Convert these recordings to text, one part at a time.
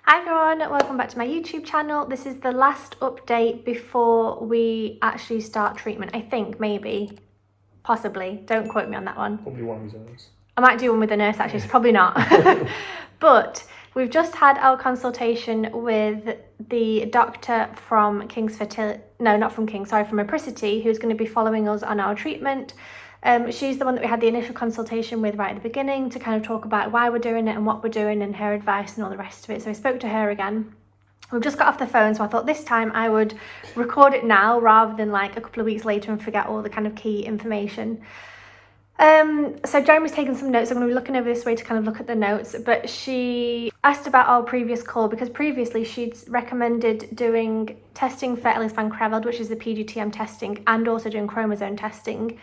Hi everyone, welcome back to my YouTube channel. This is the last update before we actually start treatment. I think, maybe, possibly. Don't quote me on that one. Probably one with a nurse. I might do one with a nurse actually, so probably not. But we've just had our consultation with the doctor from King's Fertility, no, not from King, sorry, from Apricity, who's going to be following us on our treatment. She's the one that we had the initial consultation with right at the beginning to kind of talk about why we're doing it and what we're doing and her advice and all the rest of it. So I spoke to her again. We've just got off the phone, so I thought this time I would record it now rather than like a couple of weeks later and forget all the kind of key information. So Jeremy's taken some notes. I'm going to be looking over this way to kind of look at the notes, but she asked about our previous call because previously she'd recommended doing testing for Ellis Van Creveld, which is the PGTM testing, and also doing chromosome testing.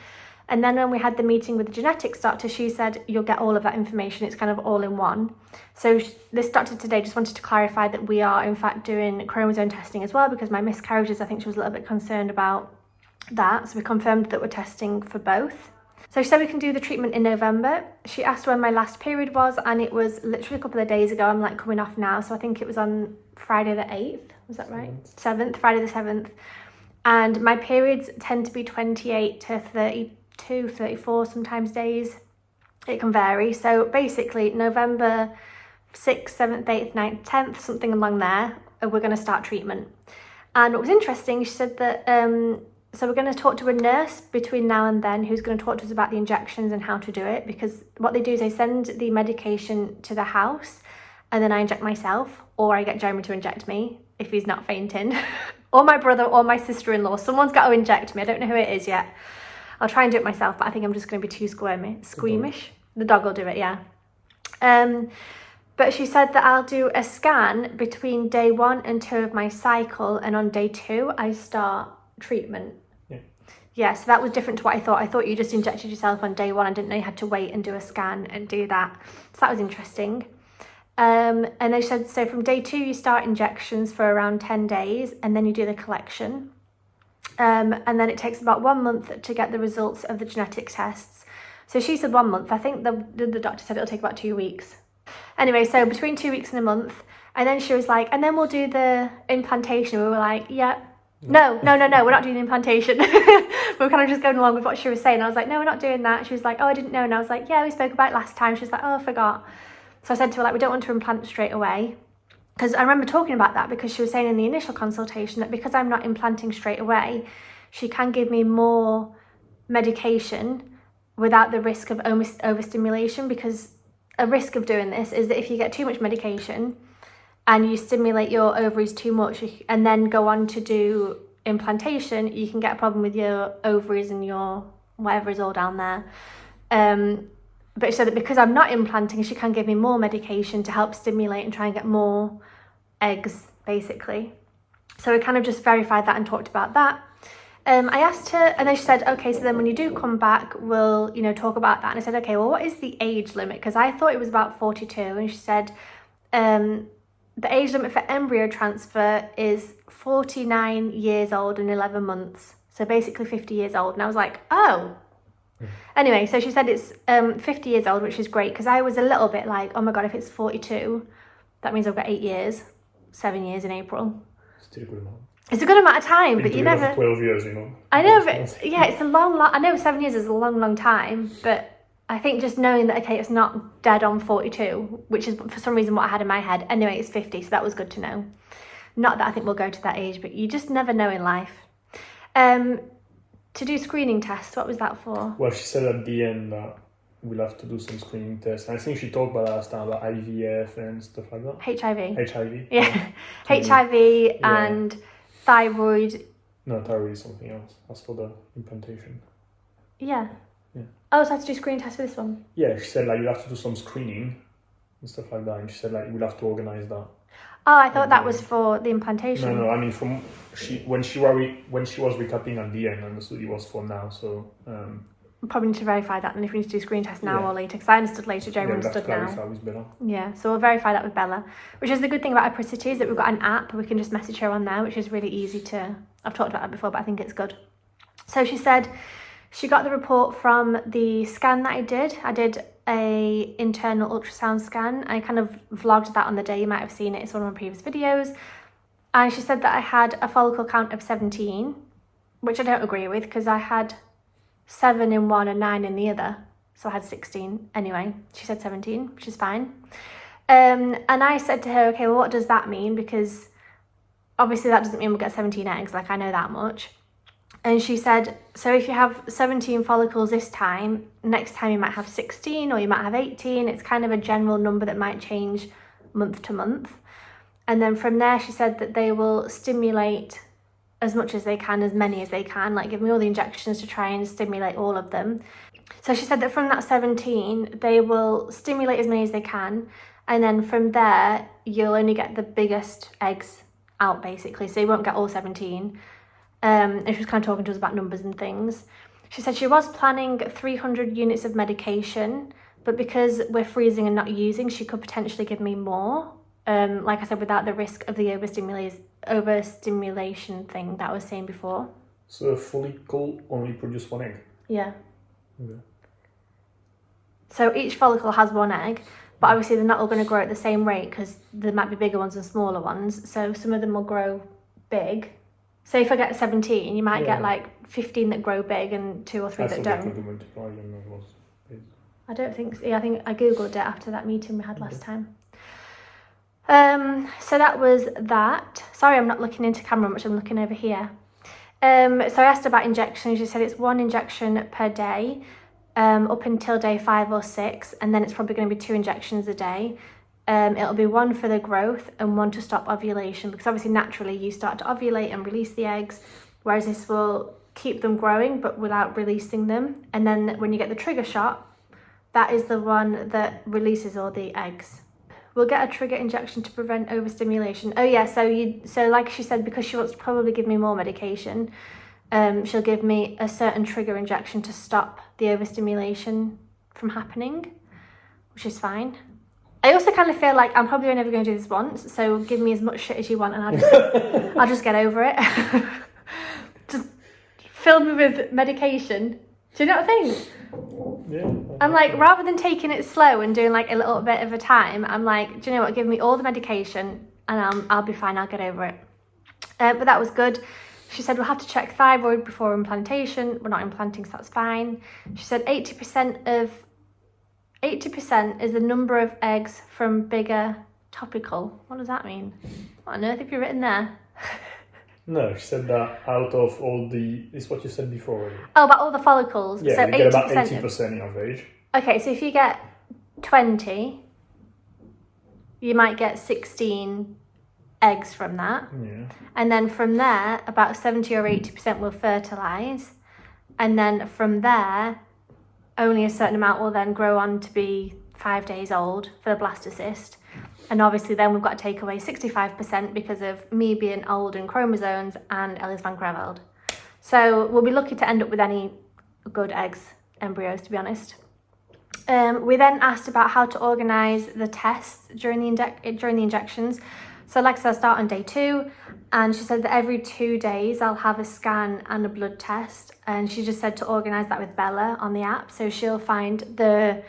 And then when we had the meeting with the genetics doctor, she said, you'll get all of that information. It's kind of all in one. So this doctor today just wanted to clarify that we are in fact doing chromosome testing as well, because my miscarriages, I think she was a little bit concerned about that. So we confirmed that we're testing for both. So she said we can do the treatment in November. She asked when my last period was, and it was literally a couple of days ago. I'm like coming off now. So I think it was on Friday the 8th. Was that right? 7th, Friday the 7th. And my periods tend to be 28 to 32, 34 sometimes days. It can vary. So basically November 6th, 7th, 8th, 9th, 10th, something along there, we're going to start treatment. And what was interesting, she said that so we're going to talk to a nurse between now and then who's going to talk to us about the injections and how to do it, because what they do is they send the medication to the house and then I inject myself, or I get Jeremy to inject me if he's not fainting, or my brother or my sister-in-law. Someone's got to inject me. I don't know who it is yet. I'll try and do it myself, but I think I'm just going to be too squeamish. The dog will do it, yeah. But she said that I'll do a scan between day 1 and 2 of my cycle, and on day 2 I start treatment. Yeah, so that was different to what I thought. I thought you just injected yourself on day 1. I didn't know you had to wait and do a scan and do that. So that was interesting. And they said, so from day 2, you start injections for around 10 days, and then you do the collection. And then it takes about 1 month to get the results of the genetic tests. So she said 1 month. I think the doctor said it'll take about 2 weeks. Anyway, so between 2 weeks and a month. And then she was like, and then we'll do the implantation. We were like, yeah. No, we're not doing implantation. We were kind of just going along with what she was saying. I was like, no, we're not doing that. She was like, oh, I didn't know. And I was like, yeah, we spoke about it last time. She was like, oh, I forgot. So I said to her, like, we don't want to implant straight away. Because I remember talking about that, because she was saying in the initial consultation that because I'm not implanting straight away, she can give me more medication without the risk of overstimulation, because a risk of doing this is that if you get too much medication and you stimulate your ovaries too much and then go on to do implantation, you can get a problem with your ovaries and your whatever is all down there. But she said that because I'm not implanting, she can give me more medication to help stimulate and try and get more eggs, basically. So we kind of just verified that and talked about that. I asked her, and then she said, okay, so then when you do come back, we'll, talk about that. And I said, okay, well, what is the age limit? Because I thought it was about 42. And she said, the age limit for embryo transfer is 49 years old and 11 months. So basically 50 years old. And I was like, oh. Anyway, so she said it's 50 years old, which is great, because I was a little bit like, oh my God, if it's 42, that means I've got 8 years, 7 years in April. Still a good amount. It's a good amount of time, but you never... 12 years, I know, but yeah, it's a long... I know 7 years is a long time, but I think just knowing that, okay, it's not dead on 42, which is for some reason what I had in my head. Anyway, it's 50, so that was good to know. Not that I think we'll go to that age, but you just never know in life. To do screening tests, what was that for? Well, she said at the end that we'll have to do some screening tests. I think she talked about last time about IVF and stuff like that. HIV. Yeah. HIV and thyroid. No, thyroid is something else. That's for the implantation. Yeah. Oh, so I have to do screening tests for this one? Yeah, she said like you have to do some screening and stuff like that. And she said like we'll have to organise that. Oh, I thought that was for the implantation. No, I mean when she was recapping at the end, I understood it was for now. So probably need to verify that, and if we need to do screen test now or later, because I understood later, Jeremy understood now. With Bella. Yeah, so we'll verify that with Bella, which is the good thing about Apricity, is that we've got an app. We can just message her on there, which is really easy to. I've talked about that before, but I think it's good. So she said She got the report from the scan that I did. I did a internal ultrasound scan. I kind of vlogged that on the day. You might have seen it. It's one of my previous videos. And she said that I had a follicle count of 17, which I don't agree with because I had 7 in one and 9 in the other. So I had 16 anyway. She said 17, which is fine. And I said to her, okay, well, what does that mean? Because obviously that doesn't mean we'll get 17 eggs. Like, I know that much. And she said, so if you have 17 follicles this time, next time you might have 16 or you might have 18. It's kind of a general number that might change month to month. And then from there, she said that they will stimulate as much as they can, as many as they can, like give me all the injections to try and stimulate all of them. So she said that from that 17, they will stimulate as many as they can. And then from there, you'll only get the biggest eggs out, basically. So you won't get all 17. And she was kind of talking to us about numbers and things. She said she was planning 300 units of medication, but because we're freezing and not using, she could potentially give me more. Like I said, without the risk of the overstimulation thing that I was saying before. So a follicle only produces 1 egg? Yeah. Okay. So each follicle has 1 egg, but obviously they're not all going to grow at the same rate because there might be bigger ones and smaller ones. So some of them will grow big. So if I get 17, you might get like 15 that grow big and 2 or 3 that don't. I don't think so. Yeah, I think I googled it after that meeting we had last time. So that was that. Sorry, I'm not looking into camera much, I'm looking over here. So I asked about injections. She said it's 1 injection per day, up until day 5 or 6, and then it's probably going to be 2 injections a day. It'll be 1 for the growth and 1 to stop ovulation, because obviously naturally you start to ovulate and release the eggs, whereas this will keep them growing but without releasing them. And then when you get the trigger shot, that is the one that releases all the eggs. We'll get a trigger injection to prevent overstimulation. Oh yeah, so like she said, because she wants to probably give me more medication, she'll give me a certain trigger injection to stop the overstimulation from happening, which is fine. I also kind of feel like I'm probably only ever going to do this once, so give me as much shit as you want and I'll just get over it. Just fill me with medication. Do you know what I think? Yeah. I'm like, rather than taking it slow and doing like a little bit of a time, I'm like, do you know what? Give me all the medication and I'll be fine. I'll get over it. But that was good. She said we'll have to check thyroid before implantation. We're not implanting, so that's fine. She said 80% is the number of eggs from bigger topical. What does that mean? What on earth have you written there? No, she said that out of all the... It's what you said before. Right? Oh, about all the follicles. Yeah, so you get about 80% in average. Okay, so if you get 20, you might get 16 eggs from that. Yeah. And then from there, about 70 or 80% will fertilise. And then from there, only a certain amount will then grow on to be 5 days old for the blastocyst. And obviously then we've got to take away 65% because of me being old in chromosomes and Ellis van Creveld. So we'll be lucky to end up with any good embryos, to be honest. We then asked about how to organise the tests during the injections. So like I said, I start on day 2, and she said that every 2 days I'll have a scan and a blood test. And she just said to organise that with Bella on the app. So she'll find the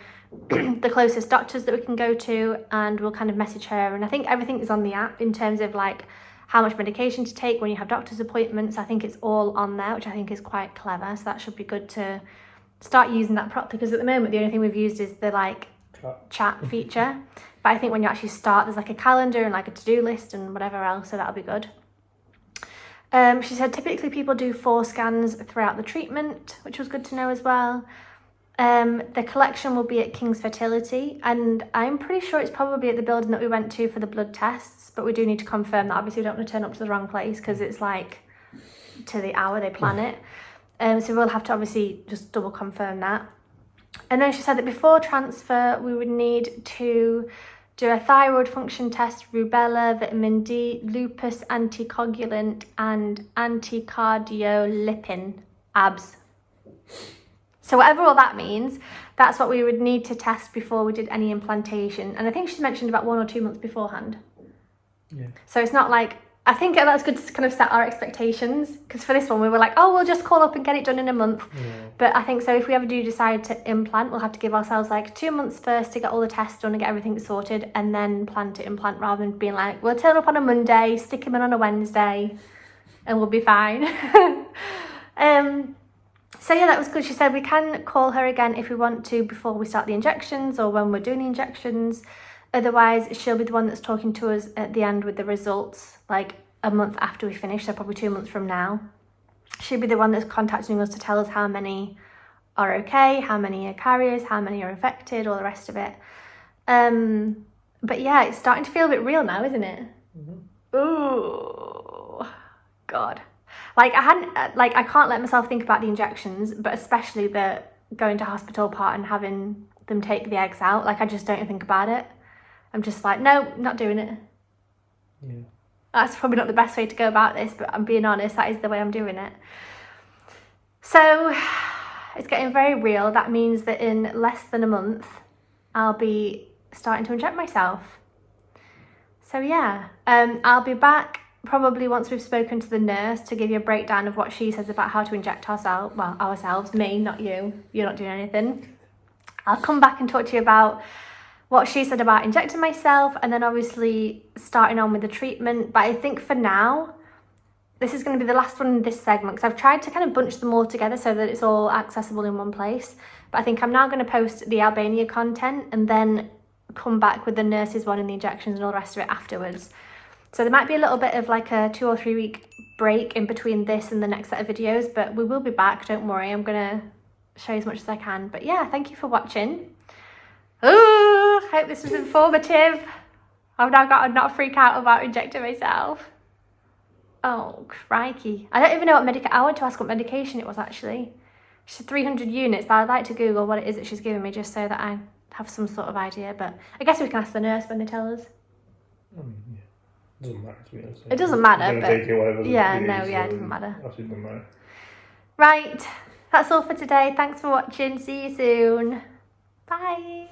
closest doctors that we can go to, and we'll kind of message her. And I think everything is on the app in terms of like how much medication to take when you have doctor's appointments. I think it's all on there, which I think is quite clever. So that should be good to start using that properly, because at the moment the only thing we've used is the like chat feature. But I think when you actually start, there's like a calendar and like a to-do list and whatever else, so that'll be good. She said typically people do 4 scans throughout the treatment, which was good to know as well. The collection will be at King's Fertility, and I'm pretty sure it's probably at the building that we went to for the blood tests, but we do need to confirm that. Obviously we don't want to turn up to the wrong place because it's like to the hour they plan it. So we'll have to obviously just double confirm that. And then she said that before transfer we would need to do a thyroid function test, rubella, vitamin D, lupus anticoagulant and anticardiolipin abs. So whatever all that means, that's what we would need to test before we did any implantation. And I think she mentioned about 1 or 2 months beforehand. Yeah. So it's not like I think that's good to kind of set our expectations, because for this one we were like, oh, we'll just call up and get it done in a month. But I think so if we ever do decide to implant, we'll have to give ourselves like 2 months first to get all the tests done and get everything sorted, and then plan to implant, rather than being like, we'll turn up on a Monday, stick him in on a Wednesday, and we'll be fine. So yeah, that was good. She said we can call her again if we want to before we start the injections or when we're doing the injections. Otherwise, she'll be the one that's talking to us at the end with the results, like a month after we finish, so probably 2 months from now. She'll be the one that's contacting us to tell us how many are okay, how many are carriers, how many are affected, all the rest of it. But yeah, it's starting to feel a bit real now, isn't it? Ooh, God. Like I can't let myself think about the injections, but especially the going to hospital part and having them take the eggs out. Like, I just don't think about it. I'm just like, no, not doing it. Yeah. That's probably not the best way to go about this, but I'm being honest, that is the way I'm doing it. So it's getting very real. That means that in less than a month, I'll be starting to inject myself. So yeah, I'll be back probably once we've spoken to the nurse to give you a breakdown of what she says about how to inject ourselves. Well, ourselves, me, not you. You're not doing anything. I'll come back and talk to you about what she said about injecting myself, and then obviously starting on with the treatment. But I think for now, this is going to be the last one in this segment, because I've tried to kind of bunch them all together so that it's all accessible in one place. But I think I'm now going to post the Albania content and then come back with the nurses one and the injections and all the rest of it afterwards. So there might be a little bit of like a 2 or 3 week break in between this and the next set of videos, but we will be back, don't worry. I'm going to show you as much as I can. But yeah, thank you for watching. Ooh, hope this was informative. I've now got to not freak out about injecting myself. Oh, crikey. I don't even know what I want to ask what medication it was, actually. She said 300 units, but I'd like to Google what it is that she's giving me just so that I have some sort of idea. But I guess we can ask the nurse when they tell us. Yeah. Doesn't matter, to be honest. It doesn't matter, but take it whatever yeah, it no, is, yeah, it doesn't matter. Absolutely doesn't matter. Right, that's all for today. Thanks for watching. See you soon. Bye.